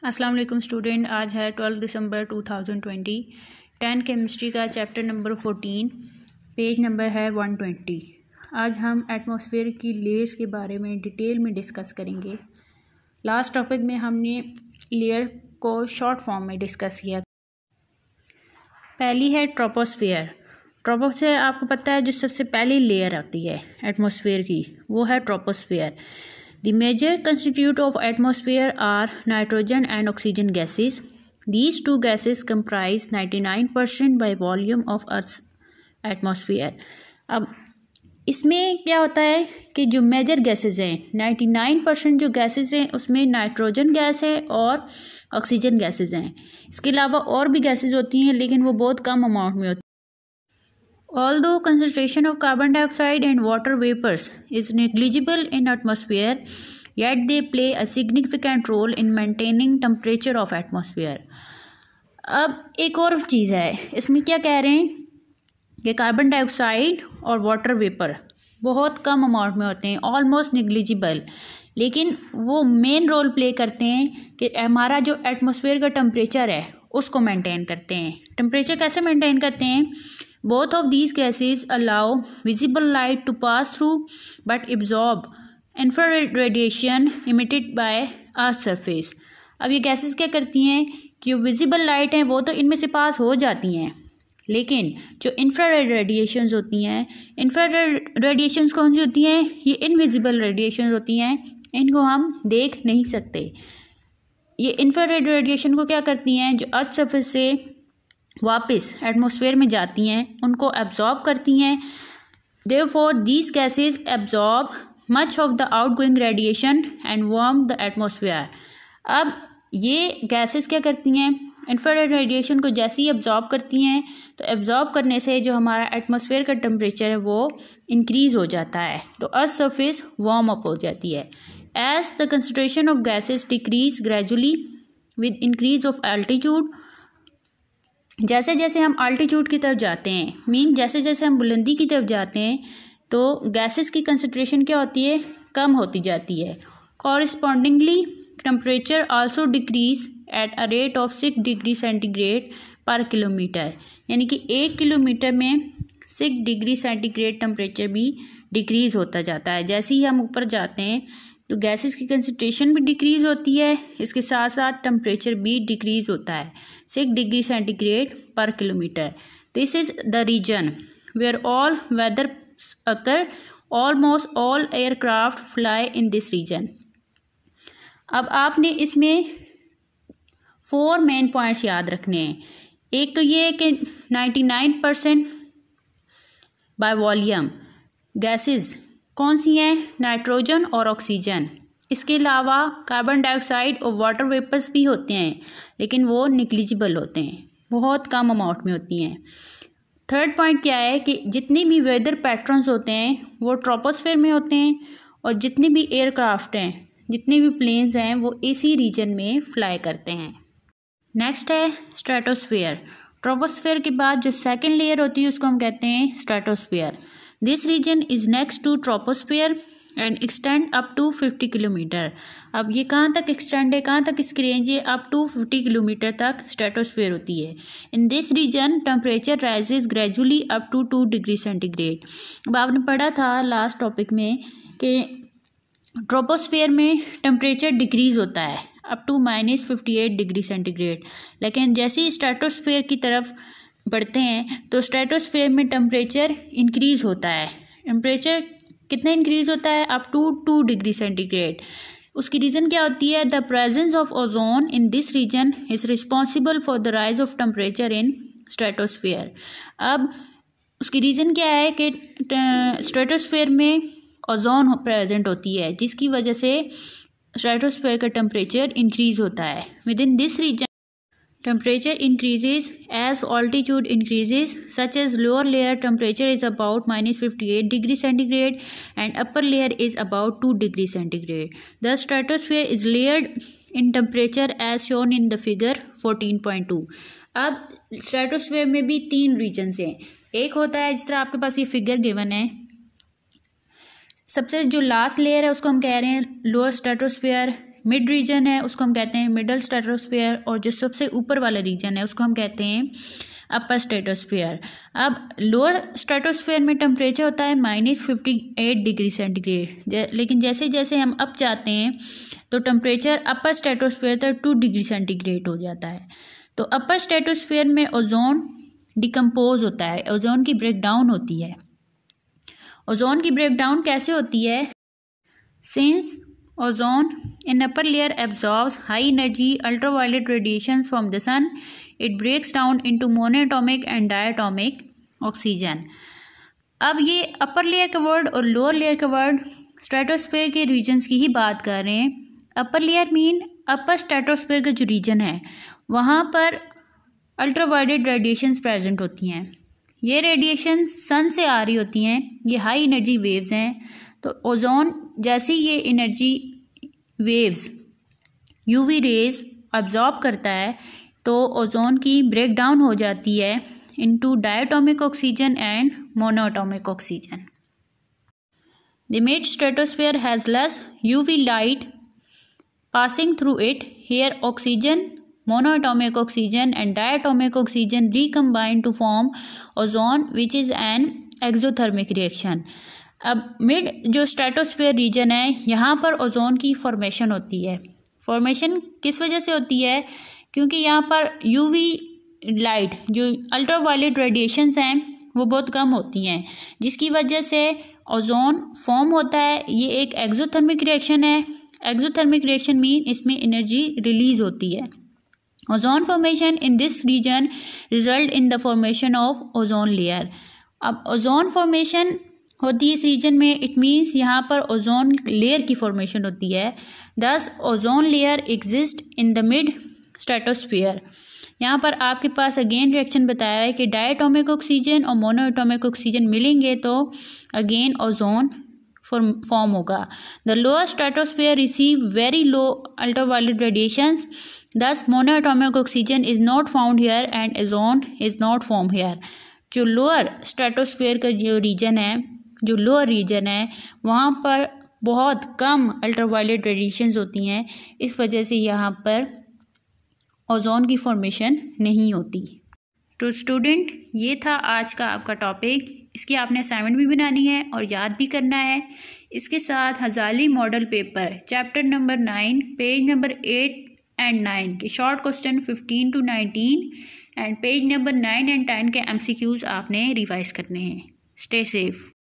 अस्सलाम वालेकुम स्टूडेंट। आज है 12 दिसंबर 2020। 10 केमिस्ट्री का चैप्टर नंबर 14, पेज नंबर है 120। आज हम एटमॉस्फेयर की लेयर्स के बारे में डिटेल में डिस्कस करेंगे। लास्ट टॉपिक में हमने लेयर को शॉर्ट फॉर्म में डिस्कस किया। पहली है ट्रोपोस्फेयर। ट्रोपोस्फेयर आपको पता है जो सबसे पहली लेयर आती है एटमॉस्फेयर की, वो है troposphere. The major constituent of atmosphere are nitrogen and oxygen gases. These two gases comprise 99% by volume of Earth's atmosphere. अब इसमें क्या होता है कि जो मेजर गैसेस हैं 99% जो गैसेस हैं उसमें नाइट्रोजन गैस है और ऑक्सीजन गैसेस हैं। इसके अलावा और भी गैसेस होती हैं लेकिन वो बहुत कम अमाउंट में होती हैं। Although concentration of carbon dioxide and water vapors is negligible in atmosphere, yet they play a significant role in maintaining temperature of atmosphere. अब एक और चीज़ है, इसमें क्या कह रहे हैं कि कार्बन डाइऑक्साइड और वाटर वेपर बहुत कम अमाउंट में होते हैं, ऑलमोस्ट निग्लिजिबल, लेकिन वो मेन रोल प्ले करते हैं कि हमारा जो एटमॉस्फेयर का टेम्परेचर है उसको मेंटेन करते हैं। टेम्परेचर कैसे मेंटेन करते हैं? Both of these gases allow visible light to pass through but absorb infrared radiation emitted by Earth's surface. अब ये गैसेस क्या करती हैं कि जो विजिबल लाइट हैं वो तो इनमें से पास हो जाती हैं, लेकिन जो इंफ्रारेड रेडिएशंस होती हैं, इंफ्रारेड रेडिएशंस कौन सी होती हैं? ये इनविजिबल रेडिएशंस होती हैं, इनको हम देख नहीं सकते। ये इंफ्रारेड रेडिएशन को क्या करती हैं, जो अर्थ सरफेस से वापस एटमॉस्फेयर में जाती हैं उनको एब्जॉर्ब करती हैं। Therefore these gases absorb much of the outgoing radiation and warm the atmosphere. अब ये गैसेस क्या करती हैं, इंफ्रारेड रेडिएशन को जैसे ही एब्जॉर्ब करती हैं तो एब्जॉर्ब करने से जो हमारा एटमॉस्फेयर का टेम्परेचर है वो इंक्रीज़ हो जाता है, तो अर्थ सरफेस वार्म अप हो जाती है। As the concentration of gases decrease gradually with increase of altitude, जैसे जैसे हम अल्टीट्यूड की तरफ जाते हैं, जैसे जैसे हम बुलंदी की तरफ जाते हैं तो गैसेस की कंसंट्रेशन क्या होती है, कम होती जाती है। Correspondingly temperature also decrease at a rate of 6 degree centigrade पर किलोमीटर, यानी कि 1 किलोमीटर में 6 डिग्री सेंटीग्रेड टेम्परेचर भी डिक्रीज़ होता जाता है। जैसे ही हम ऊपर जाते हैं तो गैसेस की कंसंट्रेशन भी डिक्रीज़ होती है, इसके साथ साथ टेम्परेचर भी डिक्रीज़ होता है 6 डिग्री सेंटीग्रेड पर kilometre. This is the region where all weather occur, almost all aircraft fly in this region. अब आपने इसमें 4 मेन पॉइंट्स याद रखने हैं। एक तो ये है कि 99% बाय वॉल्यूम गैसेस कौन सी हैं, नाइट्रोजन और ऑक्सीजन। इसके अलावा कार्बन डाइऑक्साइड और वाटर वेपर्स भी होते हैं लेकिन वो निग्लिजिबल होते हैं, बहुत कम अमाउंट में होती हैं। थर्ड पॉइंट क्या है कि जितनी भी वेदर पैटर्न्स होते हैं वो ट्रोपोस्फेयर में होते हैं, और जितने भी एयरक्राफ्ट हैं, जितने भी प्लेन्स हैं वो इसी रीजन में फ्लाई करते हैं। नेक्स्ट है स्ट्रेटोस्फेयर। ट्रोपोस्फेयर के बाद जो सेकेंड लेयर होती है उसको हम कहते हैं stratosphere. This region is next to troposphere and extend up to 50 kilometre. अब ये कहाँ तक एक्सटेंड है, कहाँ तक इसकी रेंज है? अप टू 50 किलोमीटर तक स्ट्रेटोस्फेयर होती है। In this region temperature rises gradually up to 2 degree centigrade. अब आपने पढ़ा था लास्ट टॉपिक में कि ट्रोपोस्फेयर में टेम्परेचर डिक्रीज़ होता है अप टू -58 डिग्री सेंटीग्रेड, लेकिन जैसे ही स्ट्रेटोस्फेयर की तरफ बढ़ते हैं तो स्ट्रेटोस्फेयर में टेम्परेचर इंक्रीज़ होता है। टेम्परेचर कितना इंक्रीज़ होता है? Up to 2 degree centigrade. उसकी रीज़न क्या होती है? The presence of ozone in this region is responsible for the rise of temperature in stratosphere. अब उसकी रीज़न क्या है कि स्ट्रेटोस्फेयर में ओजोन प्रेजेंट होती है जिसकी वजह से स्ट्रेटोस्फेयर का टेम्परेचर इंक्रीज़ होता है। Within this region temperature increases as altitude increases, such as lower layer temperature is about -58 degree centigrade and upper layer is about 2 degree centigrade. The stratosphere is layered in temperature as shown in the figure 14.2. अब stratosphere में भी 3 regions हैं। एक होता है जिस तरह आपके पास ये फिगर गिवन है, सबसे जो लास्ट लेयर है उसको हम कह रहे हैं लोअर स्ट्रेटोस्फेयर, मिड रीजन है उसको हम कहते हैं मिडल स्ट्रेटोस्फीयर, और जो सबसे ऊपर वाला रीजन है उसको हम कहते हैं अपर स्ट्रेटोस्फीयर। अब लोअर स्ट्रेटोस्फीयर में टेम्परेचर होता है -58 डिग्री सेंटीग्रेड, लेकिन जैसे जैसे हम अप जाते हैं तो टेम्परेचर अपर स्ट्रेटोस्फीयर तक 2 डिग्री सेंटीग्रेड हो जाता है। तो अपर स्ट्रेटोस्फीयर में ओजोन डिकम्पोज होता है, ओजोन की ब्रेकडाउन होती है। ओजोन की ब्रेकडाउन कैसे होती है? Since ozone in upper layer absorbs high energy ultraviolet radiations from the sun, it breaks down into monoatomic and diatomic oxygen। अब ये अपर लेयर का वर्ड और लोअर लेयर का वर्ड स्ट्रेटोस्फेयर के रीजन्स की ही बात कर रहे हैं। अपर लेयर मीन अपर स्ट्रेटोस्फेयर का जो रीजन है वहाँ पर अल्ट्रावायलेट रेडिएशंस प्रेजेंट होती हैं। ये रेडिएशन सन से आ रही होती हैं, ये हाई एनर्जी वेव्स हैं। तो ओजोन जैसे ये energy waves UV rays absorb करता है तो ओजोन की ब्रेक डाउन हो जाती है into diatomic oxygen and monoatomic oxygen. The mid stratosphere has less UV light passing through it. Here oxygen, monoatomic oxygen and diatomic oxygen recombine to form ozone, which is an exothermic reaction। अब mid जो stratosphere reason है यहाँ पर ozone की formation होती है। Formation किस वजह से होती है? क्योंकि यहाँ पर यूवी लाइट जो अल्ट्रावायलेट रेडिएशंस हैं वो बहुत कम होती हैं, जिसकी वजह से ओजोन फॉर्म होता है। ये एक एक्सोथर्मिक रिएक्शन है। एक्सोथर्मिक रिएक्शन मीन इसमें एनर्जी रिलीज होती है। Ozone formation in this region result in the formation of ozone layer. अब ओजोन फॉर्मेशन होती है इस रीजन में, इट मीन्स यहाँ पर ओजोन लेयर की फॉर्मेशन होती है। Thus ozone layer exist in the mid stratosphere. यहाँ पर आपके पास अगेन रिएक्शन बताया है कि डायटोमिक ऑक्सीजन और मोनोएटॉमिक ऑक्सीजन मिलेंगे तो अगेन ओजोन फॉर्म होगा। The lower stratosphere receive very low ultraviolet radiations, thus monoatomic oxygen is not found here and ozone is not form here. जो लोअर स्ट्रेटोस्फीयर का जो रीजन है, जो lower reason है, वहाँ पर बहुत कम अल्ट्रावायलेट रेडिएशंस होती हैं, इस वजह से यहाँ पर ओजोन की फॉर्मेशन नहीं होती। तो स्टूडेंट, ये था आज का आपका टॉपिक। इसकी आपने असाइनमेंट भी बनानी है और याद भी करना है। इसके साथ हज़ाली model paper chapter number 9 page number 8 and 9 के short question 15 to 19 and page number 9 and 10 के MCQs आपने रिवाइज करने हैं। Stay safe.